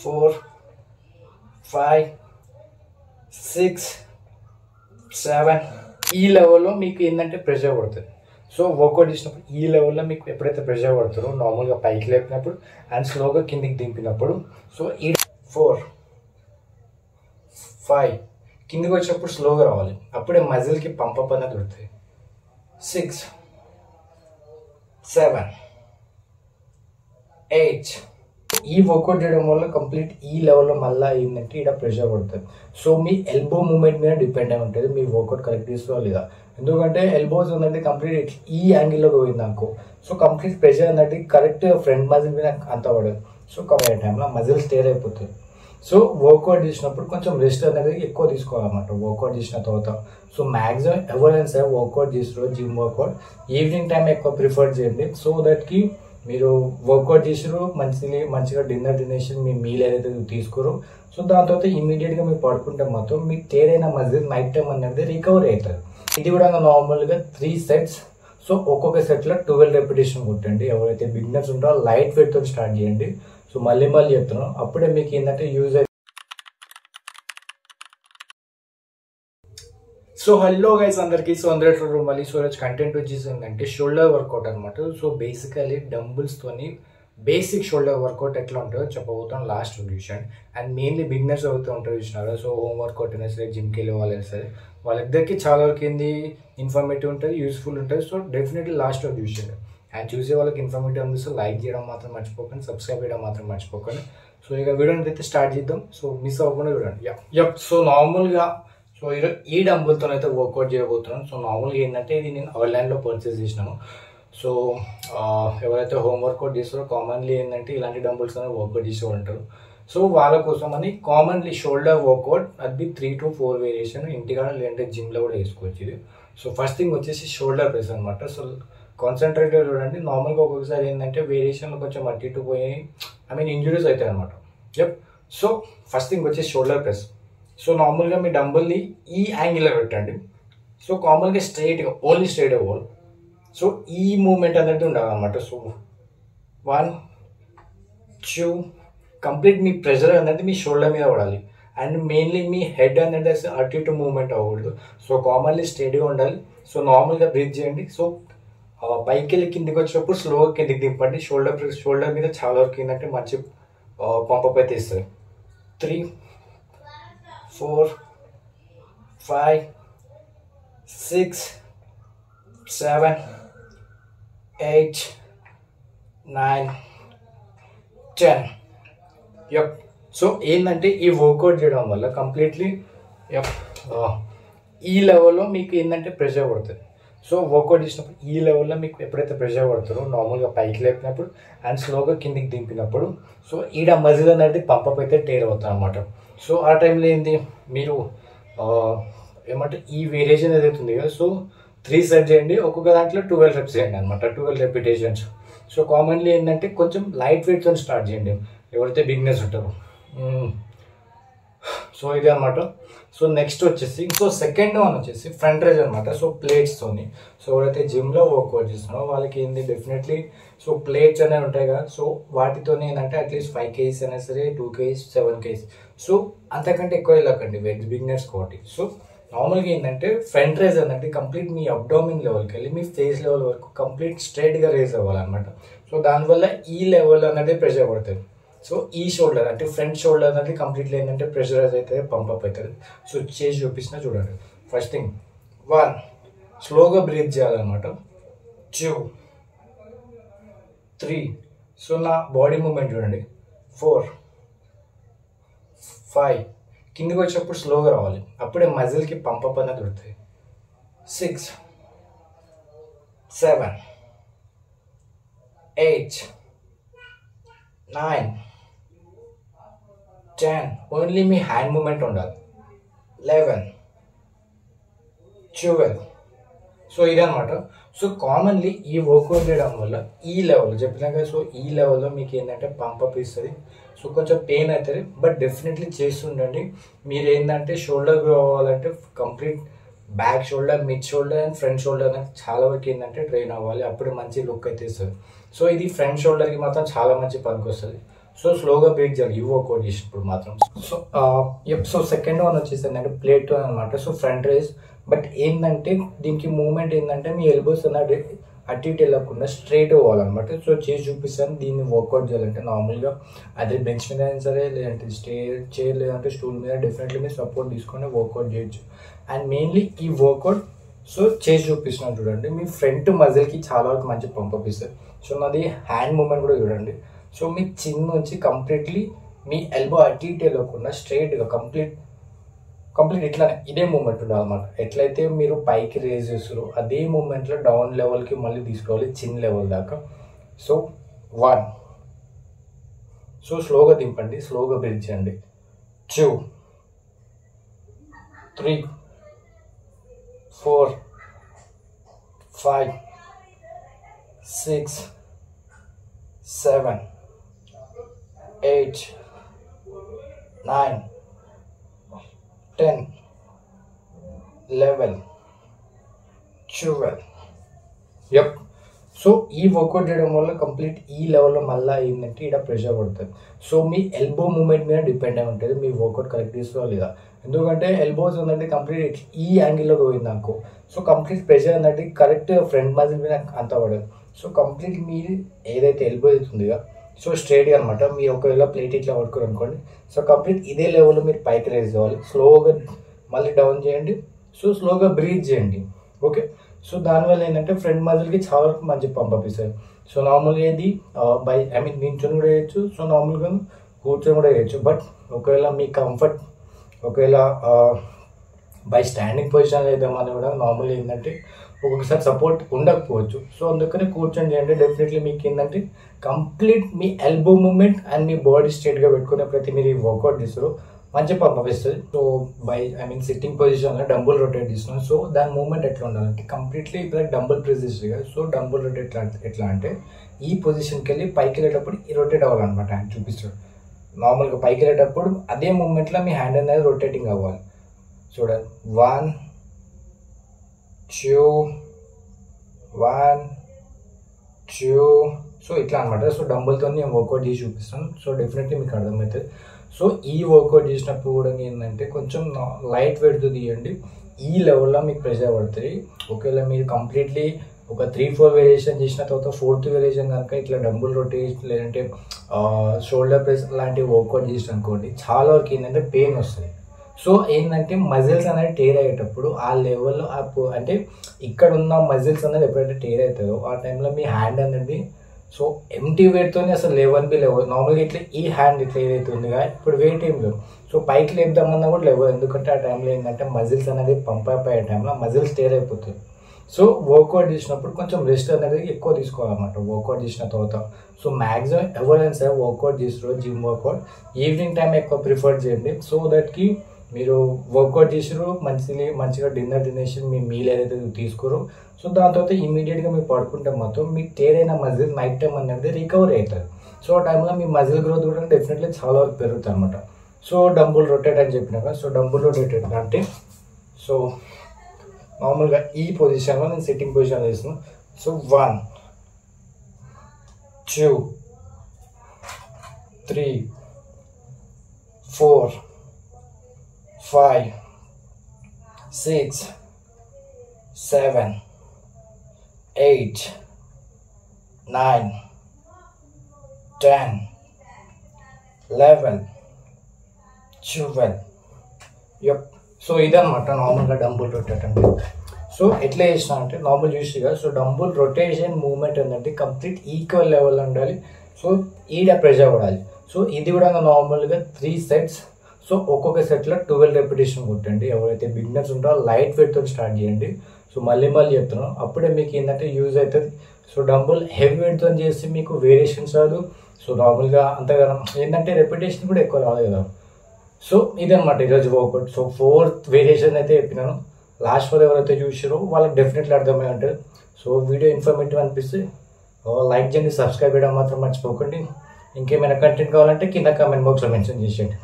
4 5 6 7 ఈ లెవెల్లో మీకు ఏంటంటే ప్రెషర్ పడుతుంది. సో వర్కౌట్ చేసినప్పుడు ఈ లెవెల్లో మీకు ఎప్పుడైతే ప్రెషర్ పడుతుందో నార్మల్గా పైకి లేపినప్పుడు అండ్ స్లోగా కిందికి దింపినప్పుడు సో ఈ 4 5 కిందికి వచ్చినప్పుడు స్లోగా రావాలి, అప్పుడే మజిల్కి పంపప్ అనేది దొరుకుతుంది. 6 7 8 ఈ వర్కౌట్ చేయడం వల్ల కంప్లీట్ ఈ లెవెల్లో మళ్ళీ ఏంటంటే ఇక్కడ ప్రెషర్ పడుతుంది. సో మీ ఎల్బో మూమెంట్ మీద డిపెండ్ అయి ఉంటుంది మీ వర్కౌట్ కరెక్ట్ తీసుకోవాలి లేదా, ఎందుకంటే ఎల్బోస్ ఉందంటే కంప్లీట్ ఈ యాంగిల్లో పోయింది అనుకో, సో కంప్లీట్ ప్రెషర్ అనేది కరెక్ట్ ఫ్రంట్ మజిల్ మీద అంత పడదు. సో కరెక్ట్ టైంలో మజిల్ స్టేర్ అయిపోతుంది. సో వర్కౌట్ చేసినప్పుడు కొంచెం రెస్ట్ అనేది ఎక్కువ తీసుకోవాలన్నమాట వర్కౌట్ చేసిన తర్వాత. సో మ్యాక్సిమం ఎవరైనా సరే వర్కౌట్ చేసారో జిమ్ వర్కౌట్ ఈవినింగ్ టైం ఎక్కువ ప్రిఫర్ చేయండి. సో దట్కి మీరు వర్కౌట్ చేసారు మంచిగా డిన్నర్ తినేసి మీ మీల్ ఏదైతే తీసుకోరో సో దాని తర్వాత ఇమీడియట్గా మీరు పడుకుంటే మాత్రం మీకు తేరైన మజిల్ నైట్ టైం అనేది రికవర్ అవుతుంది. ఇది కూడా నార్మల్గా 3 సెట్స్. సో ఒక్కొక్క సెట్లో 12 రెపిటేషన్ కొట్టండి. ఎవరైతే బిగినర్స్ ఉంటారో లైట్ వెయిట్తో స్టార్ట్ చేయండి. సో మళ్ళీ చెప్తున్నాను, అప్పుడే మీకు ఏంటంటే యూజ్ అవుతుంది. సో హలో గైస్ అందరికి. సో అందరూ మళ్ళీ సూరజ్ కంటెంట్ వచ్చేసి ఏంటంటే షోల్డర్ వర్కౌట్ అనమాట. సో బేసికలీ డంబుల్స్తోని బేసిక్ షోల్డర్ వర్కౌట్ ఎట్లా ఉంటుందో చెప్పబోతాం last solution. And mainly beginners అవుతూ ఉంటారు చూసినారు. సో హోమ్ వర్కౌట్ అయినా సరే జిమ్కి వెళ్ళే వాళ్ళైనా సరే వాళ్ళిద్దరికి చాలా వరకు ఏంది ఇన్ఫర్మేటివ్ ఉంటుంది, యూస్ఫుల్ ఉంటుంది. So definitely last solution. And చూసే వాళ్ళకి ఇన్ఫర్మేటివ్ అనిపిస్తే లైక్ చేయడం మాత్రం మర్చిపోకండి, సబ్స్క్రైబ్ చేయడం మాత్రం మర్చిపోకండి. సో ఇక వీడియోని అయితే స్టార్ట్ చేద్దాం. సో మిస్ అవ్వకుండా చూడండి. సో నార్మల్గా సో ఈ డంబుల్తో అయితే వర్కౌట్ చేయబోతున్నాను. సో నార్మల్గా ఏంటంటే ఇది నేను ఆన్లైన్లో పర్చేస్ చేసినాను. సో ఎవరైతే హోమ్ వర్కౌట్ చేస్తారో కామన్లీ ఏంటంటే ఇలాంటి డంబుల్స్ అనేది వర్కౌట్ చేసే ఉంటారు. సో వాళ్ళ కోసం అని కామన్లీ షోల్డర్ వర్కౌట్ అది 3 to 4 వేరియేషన్ ఇంటికాడ లేదంటే జిమ్లో కూడా వేసుకోవచ్చు ఇది. సో ఫస్ట్ థింగ్ వచ్చేసి షోల్డర్ ప్రెస్ అనమాట. సో కాన్సన్ట్రేటెడ్ చూడండి. నార్మల్గా ఒక్కొక్కసారి ఏంటంటే వేరియేషన్లో కొంచెం అటు ఇటు పోయి ఇంజురీస్ అవుతాయి అనమాట. సో ఫస్ట్ థింగ్ వచ్చేసి షోల్డర్ ప్రెస్. సో నార్మల్గా మీ డంబుల్ని ఈ యాంగిల్లో పెట్టండి. సో కామన్గా స్ట్రైట్గా ఓన్లీ స్ట్రైట్ అవ్వాలి. సో ఈ మూమెంట్ అనేది ఉండాలన్నమాట. సో 1 2 కంప్లీట్ మీ ప్రెషర్ అనేది మీ షోల్డర్ మీద పడాలి. అండ్ మెయిన్లీ మీ హెడ్ అనేది అటు ఇటు మూమెంట్ అవ్వకూడదు. సో కామన్లీ స్ట్రైట్గా ఉండాలి. సో నార్మల్గా బ్రీత్ చేయండి. సో పైకి వెళ్ళి కిందికి వచ్చినప్పుడు స్లోగా కిందికి దింపండి. షోల్డర్ మీద చాలా వరకు ఏంటంటే మంచి పంపప్ అయితే ఇస్తుంది. 3 4 5 6 7 8 9 10. సో ఏంటంటే ఈ వర్కౌట్ చేయడం వల్ల కంప్లీట్లీ ఈ లెవెల్లో మీకు ఏంటంటే ప్రెషర్ పడుతుంది. సో వర్కౌట్ చేసినప్పుడు ఈ లెవెల్లో మీకు ఎప్పుడైతే ప్రెషర్ పడుతుందో నార్మల్గా పైకి లేపినప్పుడు అండ్ స్లోగా కిందికి దింపినప్పుడు సో ఈడ మజిల్ అనేది పంపప్ అయితే టేర్ అవుతుంది అనమాట. సో ఆ టైంలో ఏంటి మీరు ఈ వేరియేషన్ ఏదైతే ఉంది కదా, సో 3 సెట్ చేయండి. ఒక్కొక్క దాంట్లో 12 రెప్స్ చేయండి అనమాట, 12 రెపిటేషన్స్. సో కామన్లీ ఏంటంటే కొంచెం లైట్ వెయిట్తో స్టార్ట్ చేయండి ఎవరైతే బిగినర్స్ ఉంటారో. సో ఇది అనమాట. సో నెక్స్ట్ వచ్చేసి సెకండ్ వన్ వచ్చేసి ఫ్రంట్ రైజ్ అనమాట. సో ప్లేట్స్తోని సో ఎవరైతే జిమ్లో వర్కౌట్ చేస్తున్నారో వాళ్ళకి ఏంది డెఫినెట్లీ సో ప్లేట్స్ అనేవి ఉంటాయి కదా. సో వాటితోనే ఏంటంటే అట్లీస్ట్ 5 kgs అయినా సరే 2 kgs 7 kgs. సో అంతకంటే ఎక్కువ వెళ్ళకండి వెయిట్ బిగినర్స్ కాబట్టి. సో నార్మల్గా ఏంటంటే ఫ్రంట్ రైజ్ అనేది కంప్లీట్ మీ అబ్డామిన్ లెవెల్కి వెళ్ళి మీ ఫేస్ లెవెల్ వరకు కంప్లీట్ స్ట్రైట్గా రేజ్ అవ్వాలన్నమాట. సో దానివల్ల ఈ లెవెల్ అనేది ప్రెషర్ పడుతుంది. సో ఈ షోల్డర్ అంటే ఫ్రంట్ షోల్డర్ అనేది కంప్లీట్లీ ఏంటంటే ప్రెషరైజ్ అయితే పంపప్ అవుతుంది. సో చేసి చూపిస్తున్నా చూడండి. ఫస్ట్ థింగ్ 1 స్లోగా బ్రీత్ చేయాలన్నమాట. 2 3 సో నా బాడీ మూమెంట్ చూడండి. 4 5 కిందికి వచ్చినప్పుడు స్లోగా రావాలి, అప్పుడే మజిల్కి పంపప్ అనేది దొరుకుతుంది. 6 7 8 9 10 ఓన్లీ మీ హ్యాండ్ మూమెంట్ ఉండాలి. 11 12 సో ఇదనమాట. సో కామన్లీ ఈ వర్కౌట్ చేయడం వల్ల ఈ లెవెల్ చెప్పినాక సో ఈ లెవెల్లో మీకు ఏంటంటే పంపప్ ఇస్తుంది. సో కొంచెం పెయిన్ అవుతుంది, బట్ డెఫినెట్లీ చేస్తుండండి. మీరు ఏంటంటే షోల్డర్ గ్రో అవ్వాలంటే complete back shoulder, mid shoulder and front shoulder అనేది చాలా వరకు ఏంటంటే ట్రైన్ అవ్వాలి, అప్పుడు మంచి లుక్ అయితే ఇస్తుంది. సో ఇది ఫ్రంట్ షోల్డర్కి మాత్రం చాలా మంచి పనికి వస్తుంది. సో స్లోగా బ్రీత్ చేయాలి ఈ వర్కౌట్ చేసినప్పుడు మాత్రం. సో సెకండ్ వన్ వచ్చేసి ఏంటంటే ప్లేట్ అనమాట. సో ఫ్రంట్ రేస్, బట్ ఏంటంటే దీనికి మూమెంట్ ఏంటంటే మీ ఎల్బోస్ అన్నది అటు ఇటు వెళ్ళకుండా స్ట్రైట్ పోవాలన్నమాట. సో చేసి చూపిస్తాను దీన్ని వర్కౌట్ చేయాలంటే నార్మల్గా అదే బెంచ్ మీద అయినా సరే, లేదంటే చైర్ లేదంటే స్టూల్ మీద డెఫినెట్లీ మీరు సపోర్ట్ తీసుకొని వర్కౌట్ చేయొచ్చు. అండ్ మెయిన్లీ ఈ వర్కౌట్ సో చేసి చూపిస్తున్నాను చూడండి, మీ ఫ్రంట్ మజిల్కి చాలా వరకు మంచి పంపిస్తుంది. సో నాది హ్యాండ్ మూమెంట్ కూడా చూడండి. సో మీ చిన్ నుంచి కంప్లీట్లీ మీ ఎల్బో అటు ఇటు వెళ్ళకుండా స్ట్రైట్గా కంప్లీట్ ఇట్లానే ఇదే మూమెంట్ ఉండాలన్నమాట. ఎట్లయితే మీరు పైకి రేజ్ చేస్తారో అదే మూమెంట్లో డౌన్ లెవెల్కి మళ్ళీ తీసుకోవాలి, చిన్ లెవెల్ దాకా. సో 1, సో స్లోగా దింపండి, స్లోగా బ్రీత్ చేయండి. 2, 3, 4, 5, 6, 7, 8, 9, 10, 11, 12. యప్. సో ఈ వర్కౌట్ చేయడం వల్ల కంప్లీట్ ఈ లెవెల్లో మళ్ళీ ఏంటంటే ఇక్కడ ప్రెషర్ పడుతుంది. సో మీ ఎల్బో మూమెంట్ మీద డిపెండ్ అయి ఉంటుంది మీ వర్కౌట్ కరెక్ట్ తీసుకో లేదా. ఎందుకంటే ఎల్బోస్ ఏంటంటే కంప్లీట్ ఈ యాంగిల్లో పోయింది అనుకో, సో కంప్లీట్ ప్రెషర్ అనేది కరెక్ట్ ఫ్రంట్ మజిల్ మీద అంత పడదు. సో కంప్లీట్ మీరు ఏదైతే ఎల్బో అవుతుందిగా సో స్ట్రైట్గా అనమాట. మీరు ఒకవేళ ప్లేట్ ఇట్లా పట్టుకోరు అనుకోండి, సో కంప్లీట్ ఇదే లెవెల్లో మీరు పైకి రేజ్ చేయాలి. స్లోగా మళ్ళీ డౌన్ చేయండి. సో స్లోగా బ్రీత్ చేయండి. ఓకే. సో దానివల్ల ఏంటంటే ఫ్రంట్ మజిల్కి చాలా వరకు మంచి పంపిస్తుంది. సో నార్మల్గా ఇది నించొని కూడా చేయొచ్చు, సో నార్మల్గా కూర్చొని కూడా చేయొచ్చు. బట్ ఒకవేళ మీ కంఫర్ట్ ఒకవేళ బై స్టాండింగ్ పొజిషన్ వేద్దామని కూడా నార్మల్ ఏంటంటే ఒక్కొక్కసారి సపోర్ట్ ఉండకపోవచ్చు. సో అందుకని కూర్చొని చేయండి. డెఫినెట్లీ మీకు ఏంటంటే కంప్లీట్ మీ ఎల్బో మూమెంట్ అండ్ మీ బాడీ స్ట్రైట్గా పెట్టుకునే ప్రతి మీరు ఈ వర్కౌట్ చేస్తారు మంచి పంపిస్తుంది. సో సిట్టింగ్ పొజిషన్లో డంబుల్ రొటేట్ చేస్తున్నాం. సో దాని మూమెంట్ ఎట్లా ఉండాలంటే కంప్లీట్లీ ఇప్పుడు డంబుల్ ప్రెస్ చేస్తుంది కదా. సో డంబుల్ రొటేట్ ఎట్లా అంటే ఈ పొజిషన్కి వెళ్ళి పైకి వెళ్ళేటప్పుడు ఈ రొటేట్ అవ్వాలన్నమాట. హ్యాండ్ చూపిస్తాడు నార్మల్గా పైకి వెళ్ళేటప్పుడు అదే మూమెంట్లో మీ హ్యాండ్ అనేది రొటేటింగ్ అవ్వాలి. చూడండి 1, 2, 1, 2. సో ఇట్లా అనమాట. సో డంబుల్తో నేను వర్కౌట్ చేసి చూపిస్తాను. సో డెఫినెట్లీ మీకు అర్థమవుతుంది. సో ఈ వర్కౌట్ చేసినప్పుడు కూడా ఏంటంటే కొంచెం లైట్ వెయిట్తో తీయండి. ఈ లెవెల్లో మీకు ప్రెషర్ పడుతుంది. ఒకవేళ మీరు కంప్లీట్లీ ఒక 3-4 వేరియేషన్ చేసిన తర్వాత 4th వేరియేషన్ కనుక ఇట్లా డంబుల్ రొటేట్ లేదంటే షోల్డర్ ప్రెస్ లాంటి వర్కౌట్ చేసిన అనుకోండి, చాలా వరకు ఏంటంటే పెయిన్ వస్తుంది. సో ఏంటంటే మజిల్స్ అనేది టేర్ అయ్యేటప్పుడు ఆ లెవెల్లో అంటే ఇక్కడ ఉన్న మజిల్స్ అనేది ఎప్పుడైతే టేర్ అవుతుందో ఆ టైంలో మీ హ్యాండ్ అనేది సో ఎంటీ వెయిట్తోనే అసలు లేవని లేవు. నార్మల్గా ఇట్లా ఈ హ్యాండ్ ఇట్లా ఏదైతే ఉందిగా ఇప్పుడు వెయిట్ ఏం లేవు. సో పైకి లేపుదామన్నా కూడా లేవు. ఎందుకంటే ఆ టైంలో ఏంటంటే మజిల్స్ అనేది పంప్ అయిపోయే టైంలో మజిల్స్ టేర్ అయిపోతుంది. సో వర్కౌట్ చేసినప్పుడు కొంచెం రెస్ట్ అనేది ఎక్కువ తీసుకోవాలన్నమాట వర్కౌట్ చేసిన తర్వాత. సో మ్యాక్సిమం ఎవరైనా సరే వర్కౌట్ చేస్తారో జిమ్ వర్కౌట్ ఈవినింగ్ టైం ఎక్కువ ప్రిఫర్ చేయండి. సో దట్కి మీరు వర్కౌట్ చేసారు మంచిగా డిన్నర్ తినేసి మీ మీల్ ఏదైతే తీసుకోరో సో దాని తర్వాత ఇమీడియట్గా మీరు పడుకుంటే మాత్రం మీ టేరైన మజిల్ నైట్ టైం అనేది రికవర్ అవుతుంది. సో ఆ టైంలో మీ మజిల్ గ్రోత్ కూడా డెఫినెట్లీ చాలా వరకు పెరుగుతుంది అనమాట. సో డంబుల్ రొటేట్ అని చెప్పినాక సో డంబుల్ రొటేట్ అంటే సో నార్మల్గా ఈ పొజిషన్లో నేను సిట్టింగ్ పొజిషన్ చేస్తున్నాను. సో 1, 2, 3, 4, 5, 6, 7, 8, 9, 10, 11, 12. యప్. సో ఇదనమాట నార్మల్గా డంబుల్ రొటేట్ అంటే. సో ఎట్లా చేసిన అంటే నార్మల్ చూసిగా సో డంబుల్ రొటేషన్ మూవ్మెంట్ ఏంటంటే కంప్లీట్ ఈక్వల్ లెవెల్లో ఉండాలి. సో ఈడ ప్రెషర్ పడాలి. సో ఇది కూడా నార్మల్గా 3 సెట్స్. సో ఒక్కొక్క సెట్లో 12 రెపిటేషన్ కొట్టండి. ఎవరైతే బిగినర్స్ ఉంటారో లైట్ వెయిట్తో స్టార్ట్ చేయండి. సో మళ్ళీ చెప్తున్నాను అప్పుడే మీకు ఏంటంటే యూజ్ అవుతుంది. సో డంబుల్ హెవీ వెయిట్తో చేస్తే మీకు వేరియేషన్స్ రాదు. సో నార్మల్గా అంతగా ఏంటంటే రెపిటేషన్ కూడా ఎక్కువ రాదు కదా. సో ఇదనమాట ఈరోజు వర్కౌట్. సో 4th వేరియేషన్ అయితే చెప్పినాను. లాస్ట్ 4 ఎవరైతే చూసారో వాళ్ళకి డెఫినెట్లీ అర్థమై ఉంటుంది. సో వీడియో ఇన్ఫర్మేటివ్ అనిపిస్తే లైక్ చేయండి, సబ్స్క్రైబ్ చేయడం మాత్రం మర్చిపోకండి. ఇంకేమైనా కంటెంట్ కావాలంటే కింద కామెంట్ బాక్స్లో మెన్షన్ చేసేయండి.